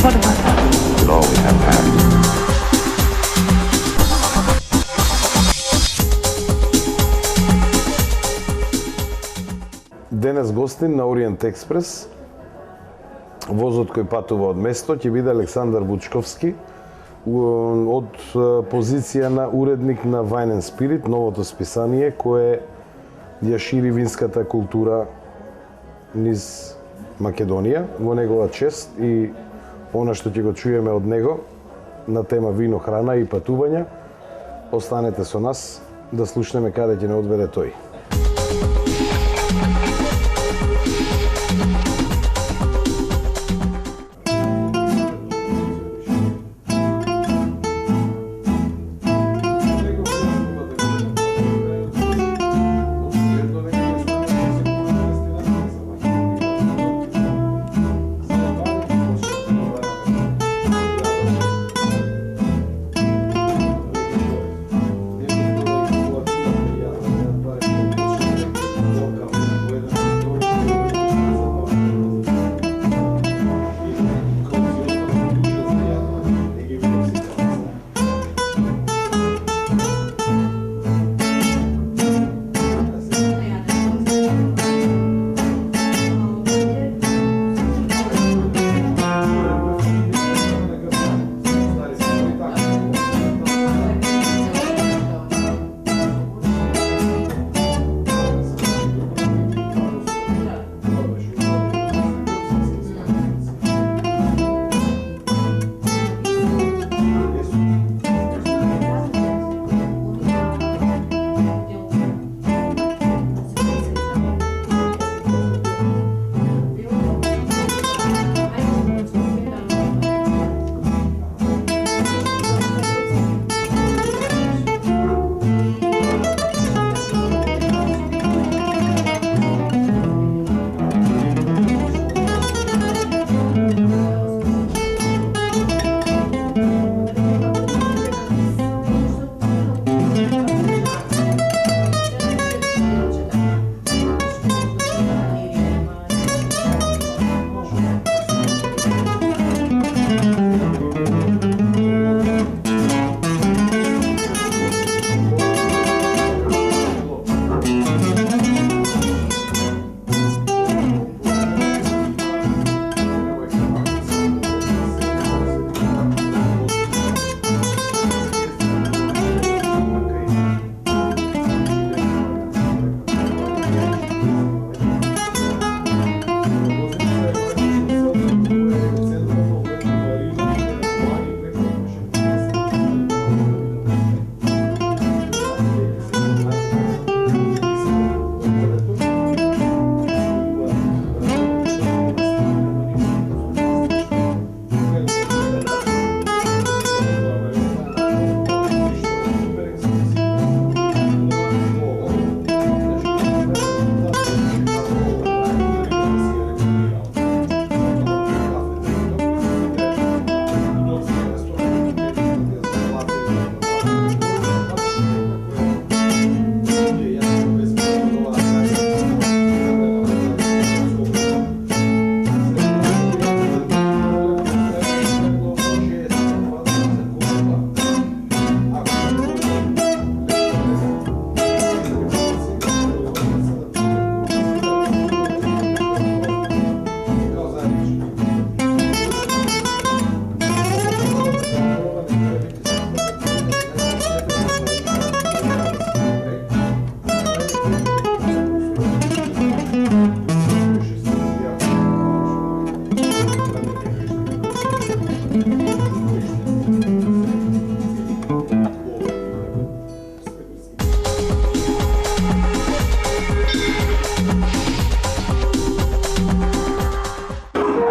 формата. We'll always have passion. Денес гостин на Ориент Експрес, возот кој патува од место, ќе биде Александар Вучковски, од позиција на уредник на Wine and Spirit, новото списание кое ја шири винската култура низ Македонија, во негова чест и она што ќе го чуеме од него на тема вино, храна и патувања. Останете со нас да слушнеме каде ќе не одведе тој.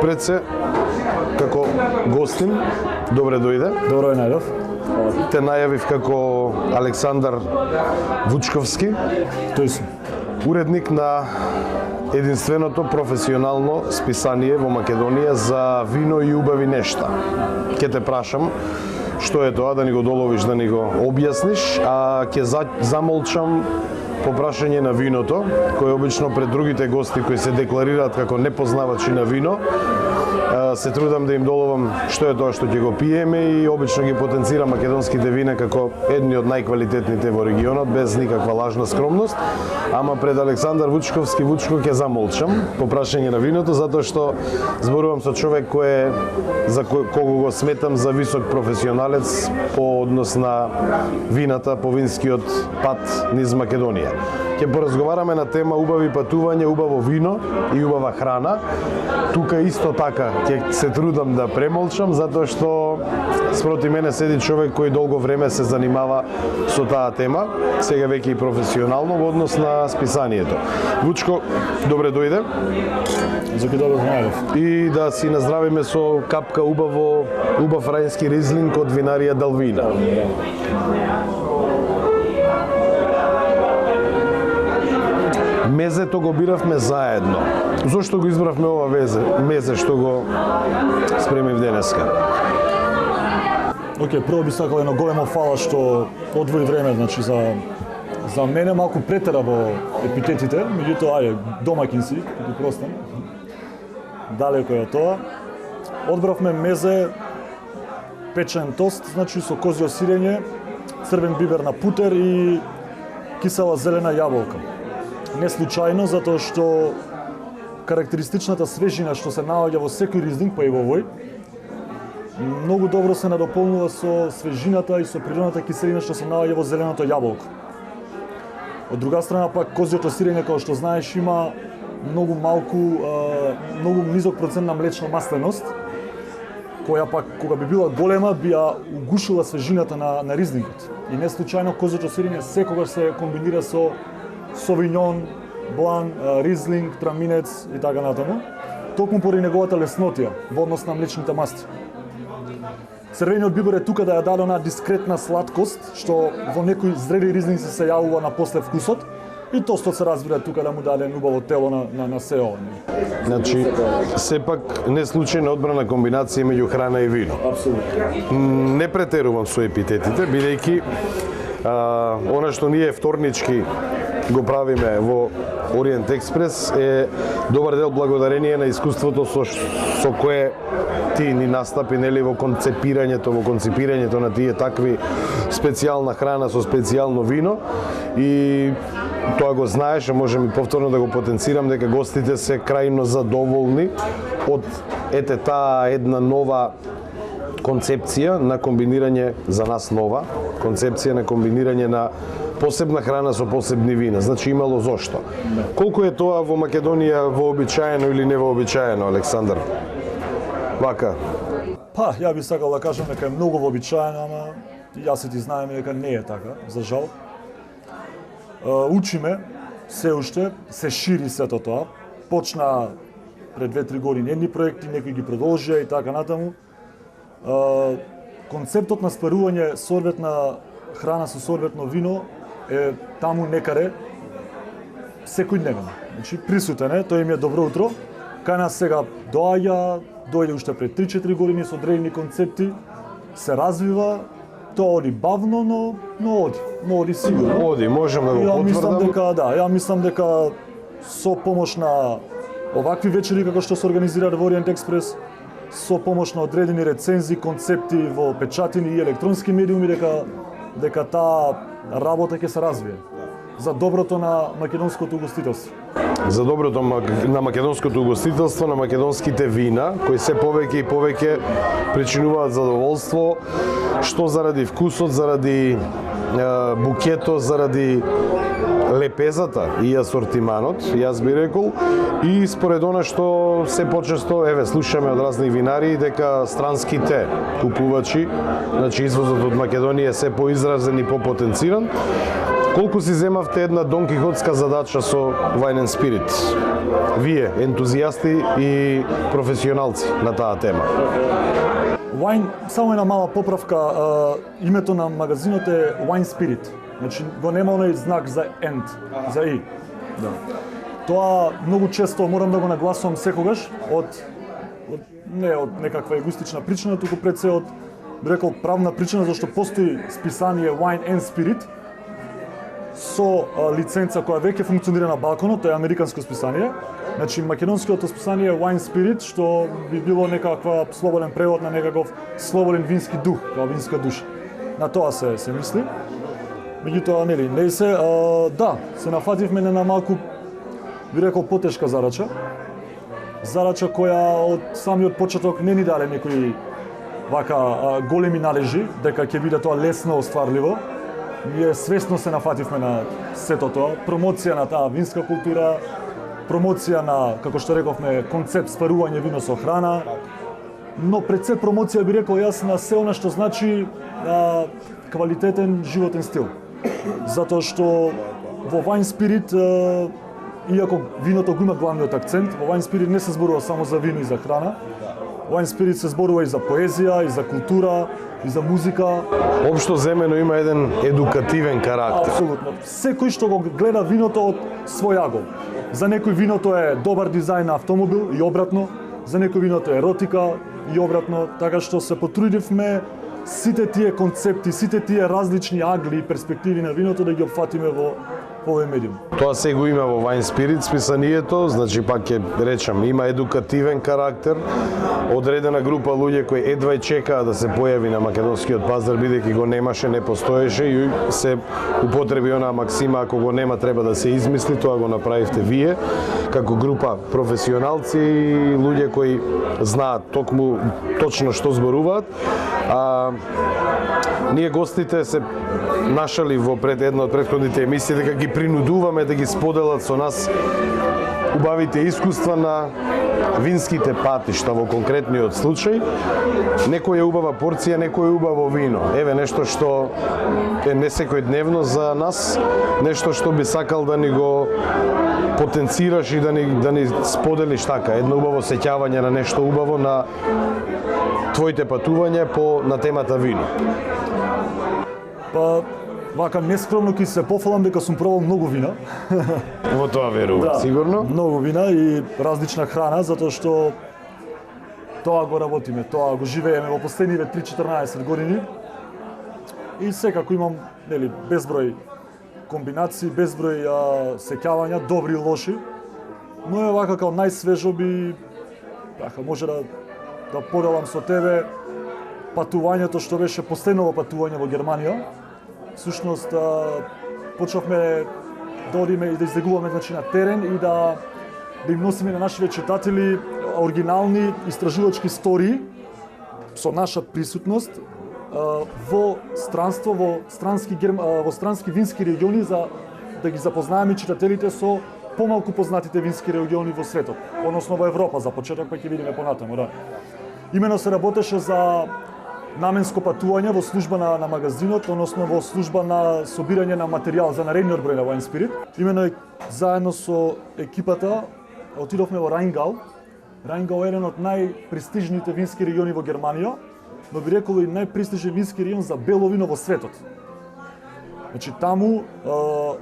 Пред се, како гостин, добре дојде. Добро е најдов. Те најавив како Александар Вучковски, Тој сум. уредник на единственото професионално списание во Македонија за вино и убави нешта. Ке те прашам што е тоа, да ни го доловиш, да ни го објасниш, а ќе замолчам по прашање на виното, кој обично пред другите гости кои се декларираат како непознавачи на вино, се трудам да им доловам што е тоа што ќе го пиеме и обично ги потенцирам македонските вина како едни од најквалитетните во регионот, без никаква лажна скромност. Ама пред Александар Вучков ќе замолчам по прашање на виното, затоа што зборувам со човек за кого го сметам за висок професионалец по однос на вината, по винскиот пат низ Македонија. Ќе поразговараме на тема убави патување, убаво вино и убава храна. Тука исто така ќе се трудам да премолчам, затоа што спроти мене седи човек кој долго време се занимава со таа тема, сега веќе и професионално во однос на списанието. Вучко, добре дојде. Заки добро знаев. И да си наздравиме со капка убав рајнски ризлинг од винарија Далвина. Мезето го биравме заедно. Зошто го избравме ова мезе што го спремив денеска? Океј, прво би сакал едно големо фала што одвои време, значи за мене малку претера во епитетите, меѓутоа ајде, домакин си, ти простам. Далеко е од тоа. Одбравме мезе печен тост, значи со козјо сирење, црвен бибер на путер и кисела зелена јаболка. Не случајно, затоа што карактеристичната свежина што се наоѓа во секој ризлинг, па и во овој, многу добро се надополнува со свежината и со природната киселина што се наоѓа во зеленото јаболко. Од друга страна пак козјото сирење, како што знаеш, има многу многу низок процент на млечна масленост, која пак кога би била голема би ја угушила свежината на ризлингот. И не случајно козјото сирење секогаш се комбинира со совиньон, блан, ризлинг, траминец и така натаму, токму поради неговата леснотија во однос на млечните масти. Црвениот бибер е тука да ја даде онаа дискретна сладкост, што во некои зрели ризлинг се јавува на после вкусот, и тостот се разбира тука да му даде убаво тело на сео. Значи, сепак не случајна одбрана комбинација меѓу храна и вино. Апсолутно. Не претерувам со епитетите, бидејќи она што ние вторнички го правиме во Ориент Експрес е добар дел благодарение на искуството со кое ти ни настапи нели во концепирањето на тие такви специјална храна со специјално вино и тоа го знаеш, а можем и повторно да го потенцирам дека гостите се крајно задоволни од таа една нова концепција на комбинирање за нас нова концепција на комбинирање на посебна храна со посебни вина. Значи имало зошто. Колку е тоа во Македонија вообичаено или невообичаено, Александар? Вака. Па, ја би сакал да кажам дека е многу вообичаено, ама јас и ти знаеме дека не е така, за жал. Учиме се уште, се шири сето тоа. Почна пред 2-3 години едни проекти, некои ги продолжија и така натаму. Концептот на спарување сорветна храна со сорветно вино е таму некаде секојдневно. Значи присутен е, тој им е добро утро. Кај нас сега доаѓа уште пред 3-4 години со одредени концепти, се развива, тоа оди бавно, но оди сигурно. Оди, можам да го потврдам. Ја мислам дека со помош на овакви вечери како што се организираат во Ориент Експрес, со помош на одредени рецензии, концепти во печатини и електронски медиуми, дека таа работа ќе се развие за доброто на македонското угостителство. За доброто на македонското угостителство, на македонските вина, кои се повеќе и повеќе причинуваат задоволство, што заради вкусот, заради букетот, заради лепезата и асортиманот, јас би рекол, и според она што се почесто, слушаме од разни винари дека странските купувачи, значи извозот од Македонија се поизразен и попотенциран. Колку си земавте една донкихотска задача со Wine and Spirit? Вие, ентузијасти и професионалци на таа тема. Wine, само една мала поправка, името на магазинот е Wine Spirit. Значи, го нема оној знак за end, за и. Да. Тоа многу често морам да го нагласувам секогаш не од некаква егоистична причина, туку пред се од, би рекол, правна причина, зашто постои списание Wine and Spirit со лиценца која веќе функционира на балконот, тоа е американско списание. Значи македонското списание е Wine Spirit, што би било некаква слободен превод на некаков слободен вински дух, као винска душа. На тоа се мисли. Меѓутоа, нели, не се, да, се нафативме на малку, би рекол, потешка зарача. Зарача која од самиот почеток не ни даде некои вака големи належи, дека ќе биде тоа лесно остварливо. Ние свесно се нафативме на сето тоа, промоција на таа винска култура, промоција на, како што рековме, концепт спарување вино со храна, но пред се промоција би рекол јас на се она што значи квалитетен животен стил. Затоа што во Wine Spirit, иако виното го има главниот акцент, во Wine Spirit не се зборува само за вино и за храна. Wine Spirit се зборува и за поезија, и за култура, и за музика. Општо земено има еден едукативен карактер. Апсолутно. Секој што го гледа виното од свој агол. За некој виното е добар дизајн на автомобил и обратно, за некој виното е еротика и обратно, така што се потрудивме сите тие концепти, сите тие различни агли и перспективи на виното да ги опфатиме во овој медиум. Тоа се го има во Wine Spirit списанието, значи пак ќе речам, има едукативен карактер, одредена група луѓе кои едва и чекаа да се појави на македонскиот пазар, бидејќи го немаше, не постоеше и се употреби онаа максима, ако го нема треба да се измисли, тоа го направивте вие, како група професионалци и луѓе кои знаат точно што зборуваат. Ние гостите се нашали во една од претходните емисии дека ги принудуваме да ги споделат со нас убавите искуства на винските патишта во конкретниот случај. Некоја убава порција, некој убаво вино. Еве нешто што е не секојдневно за нас, нешто што би сакал да ни го потенцираш и да ни споделиш така, едно убаво сеќавање на нешто убаво на твоите патувања на темата вино. Па, вака нескромно ќе се пофалам дека сум пробал многу вина. Во тоа верувам, сигурно. Многу вина и различна храна, затоа што тоа го работиме, тоа го живееме во последниве 3-14 години. И секако имам, нели, безброј комбинации, безброј сеќавања, добри и лоши. Но е вака као најсвежо би може да поделам со тебе патувањето што беше последново патување во Германија. Всушност почнавме да одиме и да излегуваме на терен и да им носиме на нашите читатели оригинални истражувачки стории со наша присутност во странство, во странски вински региони, за да ги запознаеме читателите со помалку познатите вински региони во светот, односно во Европа за почеток, па ќе видиме понатаму, да. Имено се работеше за наменско патување во служба на магазинот, односно во служба на собирање на материјал за наредниот број на Wine Spirit. Имено заедно со екипата отидовме во Райнгау. Райнгау е еден од најпрестижните вински региони во Германија, но би рекол и најпрестижен вински регион за бело вино во светот. Значи таму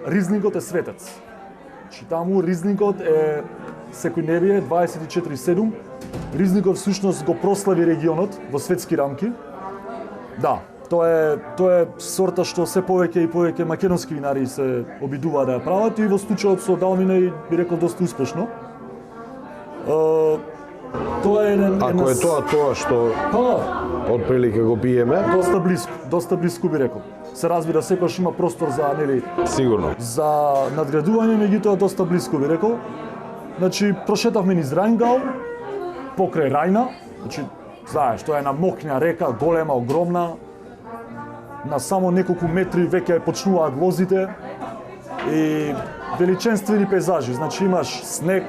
ризнингот е светец. Значи таму ризнингот е секојдневие 24/7. Ризнингот всушност го прослави регионот во светски рамки. Да, тоа е сорта што се повеќе и повеќе македонски винари се обидуваат да ја прават и во случајот со Далмина и би рекол доста успешно. Тоа е Ако е тоа што отприлика го пиеме, доста блиску би рекол. Се разбира, секојаш има простор за, нели, сигурно. За надградување, меѓутоа доста блиску би рекол. Значи прошетавме низ Райнгау, покрај Рајна, значи знаеш, тоа е на мокна река, голема, огромна. На само неколку метри веќе почнуваат лозите и величенствени пейзажи. Значи имаш снег,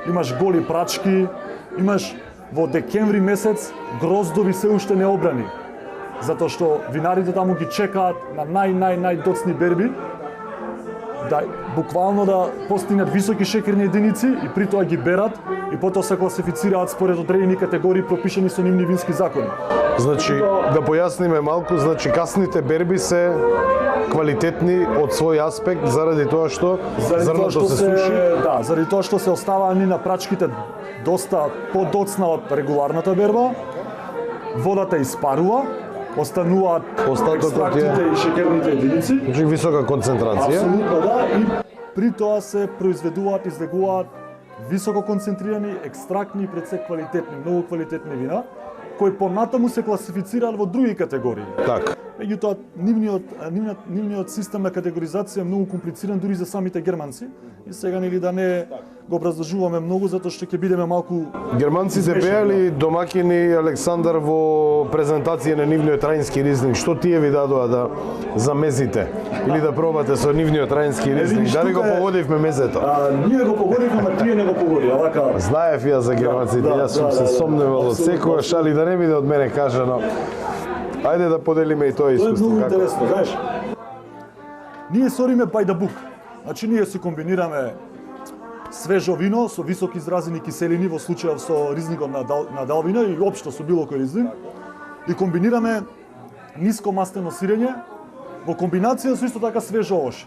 имаш голи прачки, имаш во декември месец гроздови се уште необрани. Затоа што винарите таму ги чекаат на најдоцни берби, да буквално да постигнат високи шекерни единици и при тоа ги берат и потоа се класифицираат според одредени категории пропишани со нивни вински закони. Значи, да појасниме малку, значи касните берби се квалитетни од свој аспект заради тоа што зрното се суши. Да, заради тоа што се оставаани на прачките доста подоцна од регуларната берба, водата испарува остануваат Остатокот екстрактите и шеќерните единици. Значи висока концентрација. Апсолутно да, и при тоа се произведуваат, излегуваат високо концентрирани, екстрактни и пред се квалитетни, многу квалитетни вина, кои понатаму се класифицираат во други категории. Така. Меѓутоа, нивниот систем на категоризација е многу комплициран дури за самите германци. И сега нели да не го образложуваме многу затоа што ќе бидеме малку Германците беа домакини Александар во презентација на нивниот раински ризник. Што тие ви дадоа да замезите или да пробате со нивниот раински ризник? Дали го погодивме мезето? Ние го погодивме, ама тие не го погодија, вака. Знаев ја за германците, јас сум се сомневал од секојаш, али да не биде од мене кажано. Ајде да поделиме и тоа Тоа е искуство. многу интересно, знаеш. Ние сориме by the book. Значи ние си комбинираме свежо вино со високи изразени киселини во случајов со ризникот на далвина и општо со било кој ризник. И комбинираме ниско мастено сирење во комбинација со исто така свежо овоше.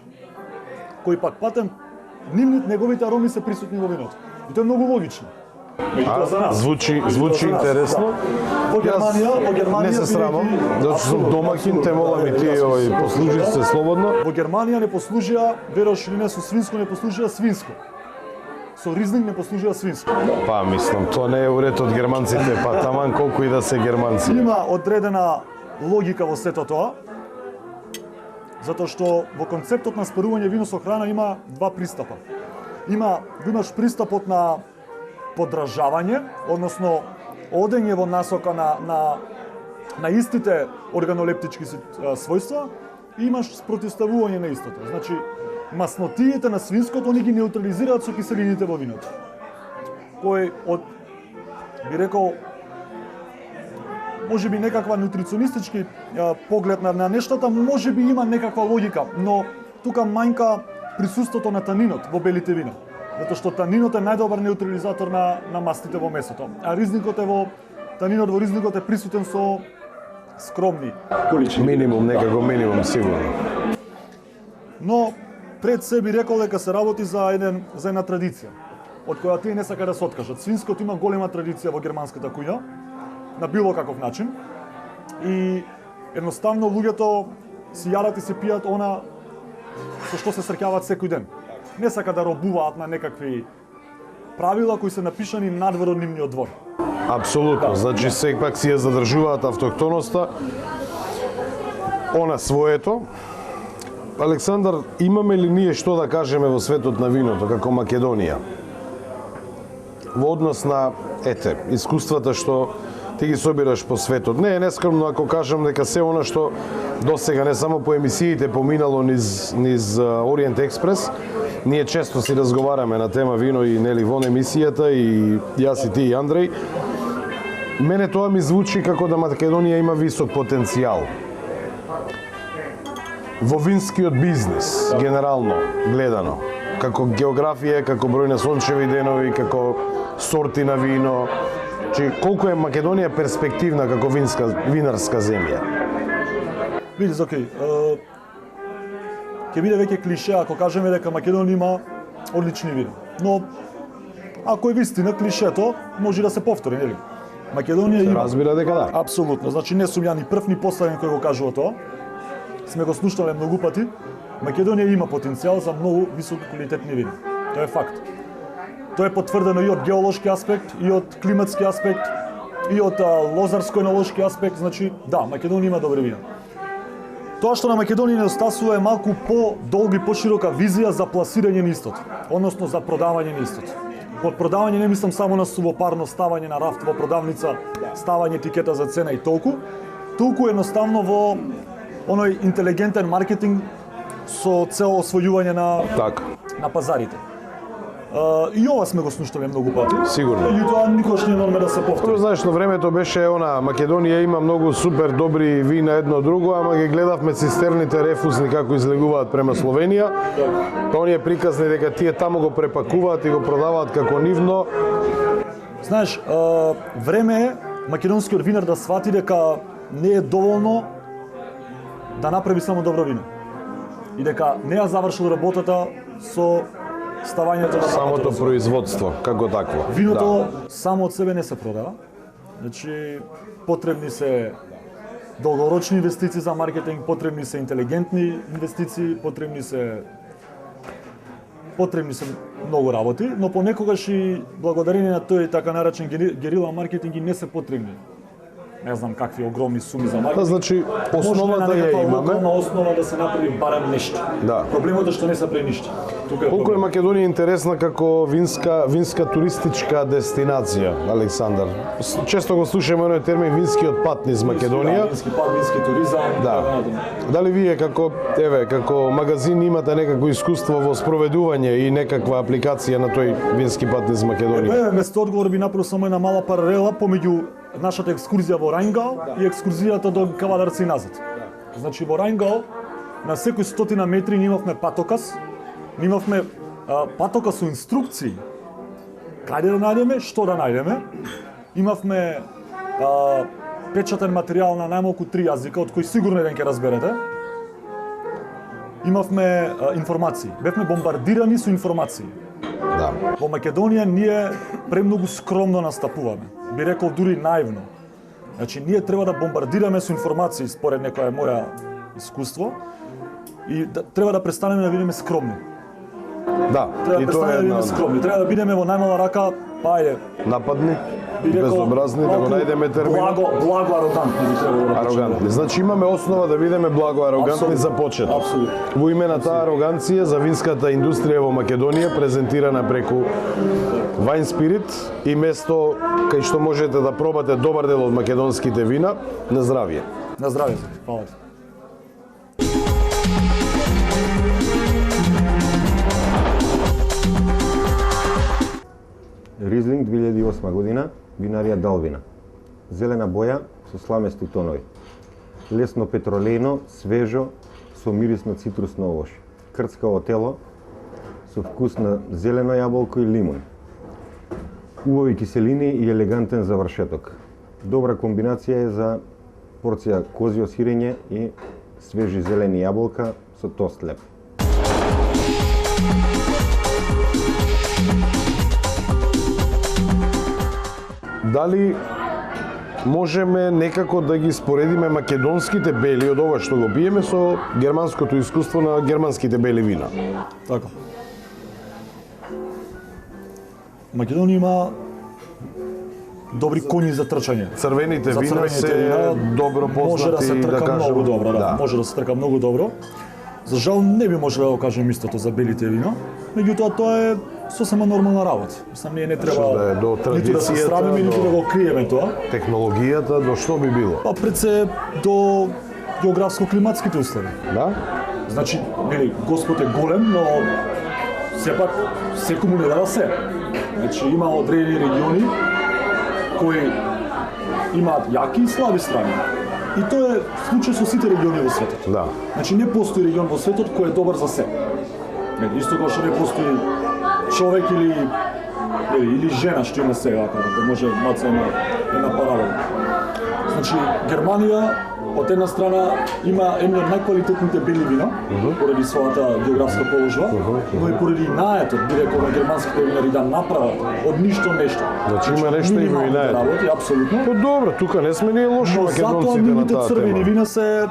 Кој пак патем неговите ароми се присутни во виното. И тоа е многу логично. Меѓутоа за нас. Звучи За нас, интересно. Во Германија не се срамам, затоа што сум домакин, те молам и тие послужи се слободно. Во Германија не послужија, веруваш или не, со свинско не послужија свинско. Со ризник не послужија свинско. Па мислам, тоа не е уред од германците, па таман колку и да се германци. Има одредена логика во сето тоа, затоа што во концептот на спарување вино со храна има два пристапа. Имаш пристапот на подражавање, односно одење во насока на истите органолептички својства, и имаш спротивставување на истото. Значи, маснотиите на свинското они ги неутрализираат со киселините во виното. Кој би рекол, може би некаква нутриционистички поглед на нештата, може би има некаква логика, но тука мањка присуството на танинот во белите вина. Затоа што танинот е најдобар неутрализатор на мастите во месото. А танинот во ризникот е присутен со скромни количини. Некако минимум сигурно. Но пред се би рекол дека се работи за една традиција, од која тие не сака да се откажат. Свинското има голема традиција во германската куња, на било каков начин. И едноставно луѓето си јадат и се пијат она со што се среќаваат секој ден. Не сака да робуваат на некакви правила кои се напишани надвор од нивниот двор. Апсолутно, значи сепак си ја задржуваат автохтоноста, она своето. Александар, имаме ли ние што да кажеме во светот на виното, како Македонија? Во однос на, искуствата што ти ги собираш по светот. Не е нескромно ако кажам дека се она што досега не само по емисиите поминало низ Ориент Експрес, ние често си разговараме на тема вино и нели во емисијата и јас и ти и Андреј. Мене тоа ми звучи како да Македонија има висок потенцијал. Во винскиот бизнис, генерално гледано, како географија, како број на сончеви денови, како сорти на вино, колку е Македонија перспективна како винарска земја? Видиш, окей, ќе биде веќе клише ако кажеме дека Македонија има одлични вина. Но ако е вистина клишето, може да се повтори, нели? Македонија има. Разбира дека да. Апсолутно. Значи не сум ја ни прв ни последен кој го кажува тоа. Сме го слушнале многу пати. Македонија има потенцијал за многу високо квалитетни вина. Тоа е факт. Тоа е потврдено и од геолошки аспект, и од климатски аспект, и од лозарско-енолошки аспект. Значи, да, Македонија има добри вина. Тоа што на Македонија недостасува е малку по-долга и поширока визија за пласирање на истото, односно за продавање на истото. Под продавање не мислам само на сувопарно ставање на рафт во продавница, ставање етикета за цена и толку едноставно во оној интелигентен маркетинг со цел освојување на пазарите. И ова сме го слушнале многу пати. Сигурно. И тоа никош не норме да се повтори. Знаеш, на времето беше Македонија има многу супер добри вина едно друго, ама ги гледавме цистерните рефузни како излегуваат према Словенија. Па оние приказни дека тие таму го препакуваат и го продаваат како нивно. Знаеш, време е македонскиот винар да свати дека не е доволно да направи само добро вино. И дека не ја завршил работата со ставањето на самото производство, како такво. Виното само од себе не се продава. Значи, потребни се долгорочни инвестиции за маркетинг, потребни се интелигентни инвестиции, потребни се многу работи, но понекогаш и благодарение на тој така наречен герила маркетинг и не се потребни. Не знам какви огромни суми за маркетинг. Значи основата ја имаме. На основа да се направи барем нешто. Да. Проблемот е што не се прави ништо. Тука е Колку е проблем. Македонија интересна како винска туристичка дестинација, Александар? Често го слушаме оној термин винскиот пат низ Македонија. Вински пат, вински туризам. Да. Дали вие како магазин имате некакво искуство во спроведување и некаква апликација на тој вински пат низ Македонија? Место одговор би направил само една мала паралела помеѓу нашата екскурзија во Рајнгал и екскурзијата до Кавадарци и назад. Значи во Рајнгал на секој 100 метри ние имавме патокас, ние имавме патокас со инструкции каде да најдеме, што да најдеме. Имавме печатен материјал на најмалку 3 јазика, од кои сигурно еден ќе разберете. Имавме информации. Бевме бомбардирани со информации. Да. Во Македонија ние премногу скромно настапуваме. Би рекол дури наивно. Значи ние треба да бомбардираме со информации според некоја моја искуство и треба да престанеме да бидеме скромни. Да, Треба и да тоа престанеме е да бидеме една скромни. Треба да бидеме во најмала рака, па е нападни, би рекол безобразни, да го малку најдеме термин. Благо арогантни би требало да Арогантни. Значи имаме основа да бидеме благо арогантни за почеток. Апсолутно. Во име на таа ароганција за винската индустрија во Македонија презентирана преку Wine Spirit и место кај што можете да пробате добар дел од македонските вина, на здравје. На здравје. Фала ти. Ризлинг 2008 година, винарија Далвина. Зелена боја со сламести тонови. Лесно петролејно, свежо, со мирис на цитрусно овош. Крцкаво тело, со вкус на зелено јаболко и лимун. Убави киселини и елегантен завршеток. Добра комбинација е за порција козјо сирење и свежи зелени јаболка со тост леп. Дали можеме некако да ги споредиме македонските бели од ова што го пиеме со германското искуство на германските бели вина? Така. Македонија има добри коњи за трчање. Црвените За вина црвените се вина добро може да се познати, трка да кажем. многу добро, да. Може да се трка многу добро. За жал не би можело да го кажем истото за белите вина, меѓутоа тоа е сосема нормална работа. Мислам, ние не треба да е до ниту да се традицијата, срамиме, ниту до- да го криеме тоа. Технологијата, до што би било? Па пред се до географско-климатските услови. Да? Значи, нели, Господ е голем, но сепак секому не дава се. Значи, има одредени региони кои имаат јаки и слаби страни. И тоа е случај со сите региони во светот. Да. Значи, не постои регион во светот кој е добар за се. Нели, исто како што не постои човек или жена што има се, ако може маца една паралела. Значи, Германија од една страна има едни од најквалитетните бели вина, поради својата географска положба, но и поради наетот, би рекол на германските винари да направат од ништо нешто. Значи има нешто и во минималните винаето. работи, апсолутно. Па добро, тука не сме ние лоши Но затоа македонците на нивните таа црвени тема. вина се,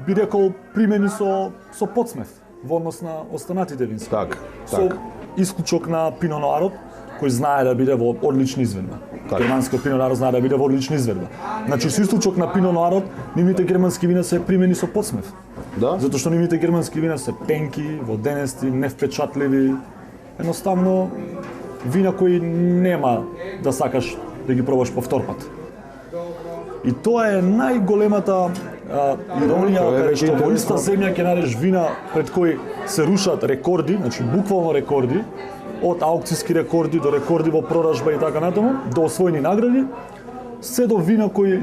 би рекол, примени со подсмев во однос на останатите вински. Така, Со така. исклучок на Пино Ноарот, кој знае да биде во одлична изведба. Така. Германскиот Пино Ноаро знае да биде во одлична изведба. Значи, со исклучок на Пино Ноарот, нивните германски вина се примени со подсмев. Да? Затоа што нивните германски вина се пенки, воденести, невпечатливи. Едноставно, вина кои нема да сакаш да ги пробаш повтор пат. И тоа е најголемата иронија, Тоа е каде што во интересно. иста земја ќе најдеш вина пред кои се рушат рекорди, значи буквално рекорди, од аукцијски рекорди до рекорди во продажба и така натаму, до освоени награди, се до вина кои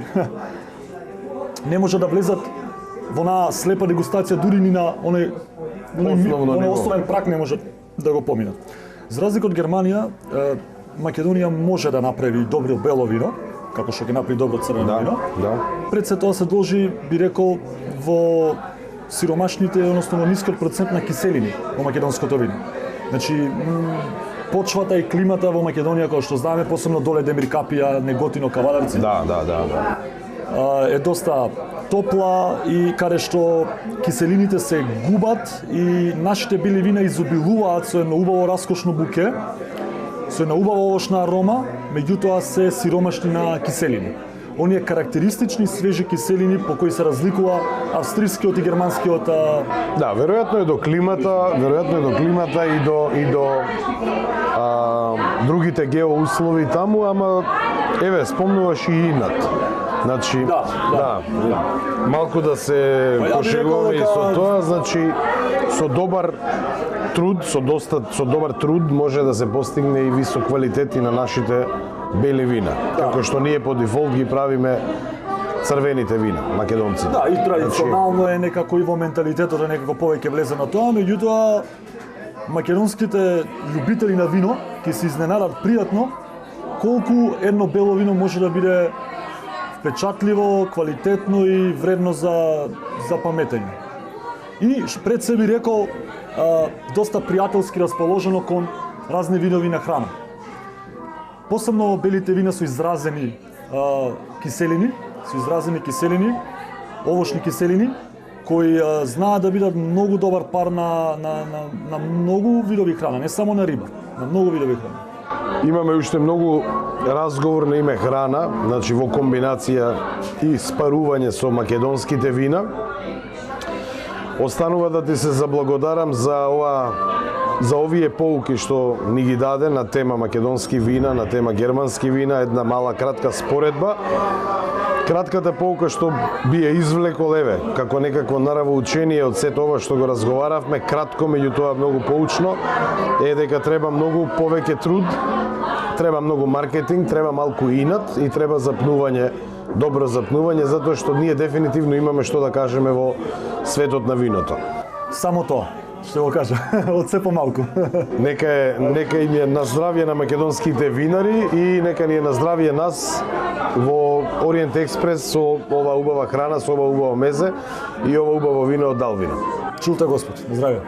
не може да влезат во на слепа дегустација дури ни на Основно ниво. основен прак не може да го поминат. За разлика од Германија, Македонија може да направи добро бело вино, како што ќе направи добро црвено Да, вино. да. Пред се тоа се должи, би рекол, во сиромашните, односно во нискиот процент на киселини во македонското вино. Значи, почвата и климата во Македонија, како што знаеме, посебно доле Демир Капија, Неготино, Кавадарци, Да. е доста топла и каде што киселините се губат и нашите бели вина изобилуваат со едно убаво раскошно буке, со една убава овошна арома, меѓутоа се сиромашни на киселини. Оние карактеристични свежи киселини по кои се разликува австрискиот и германскиот. Да, веројатно е до климата и до другите геоуслови таму, ама еве спомнуваш и инат. Значи, да, малку да се пошегуваме и со тоа, значи со добар труд, со добар труд може да се постигне и висок квалитет и на нашите бели вина. Како што ние по дефолт ги правиме црвените вина, македонците. Да, и традиционално е некако и во менталитетот е некако повеќе влезе на тоа, меѓутоа македонските љубители на вино ќе се изненадат пријатно колку едно бело вино може да биде впечатливо, квалитетно и вредно за паметење. И пред се би рекол доста пријателски расположено кон разни видови на храна. Посебно белите вина со изразени киселини, овошни киселини, кои знаат да бидат многу добар пар на многу видови храна, не само на риба, на многу видови храна. Имаме уште многу разговор на име храна, значи во комбинација и спарување со македонските вина. Останува да ти се заблагодарам за овие поуки што ни ги даде на тема македонски вина, на тема германски вина, една мала кратка споредба. Кратката поука што би ја извлекол, еве, како некакво наравоучение од сето ова што го разговаравме, кратко, меѓутоа многу поучно, е дека треба многу повеќе труд, треба многу маркетинг, треба малку инат и треба запнување, добро запнување, затоа што ние дефинитивно имаме што да кажеме во светот на виното. Само тоа, ще го кажа, од се помалку. Нека им е на здравје на македонските винари и нека ни е на здравје нас во Ориент Експрес со ова убава храна, со ова убаво мезе и ова убаво вино од Далвина. Чулте Господ, на здравје.